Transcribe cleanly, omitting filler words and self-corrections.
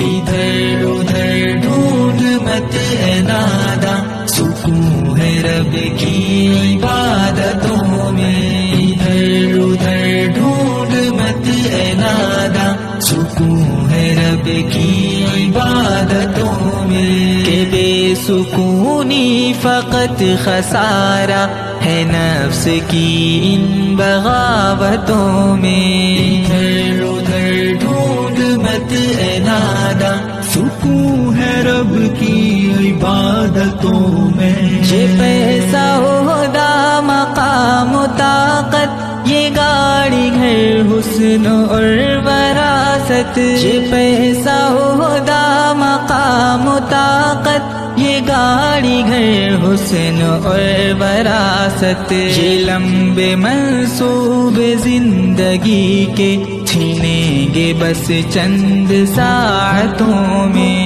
ادھر ادھر ڈھونڈ مت اے نادا، سکون ہے رب کی عبادتوں میں، ادھر ادھر ڈھونڈ مت اے نادا، سکون ہے رب کی عبادتوں میں، کہ بے سکونی فقط خسارہ ہے نفس کی ان بغاوتوں میں، ادھر ادھر ڈھونڈ مت اے نادا، سکون ہے رب کی عبادتوں میں، یہ پیسہ عہدہ مقام و طاقت، یہ گاڑی گھر حسن اور وراثت، یہ پیسہ عہدہ مقام و طاقت، یہ گاڑی گھر حسن اور وراثت، یہ لمبے منصوبے زندگی کے چھینیں گے بس چند ساعتوں میں،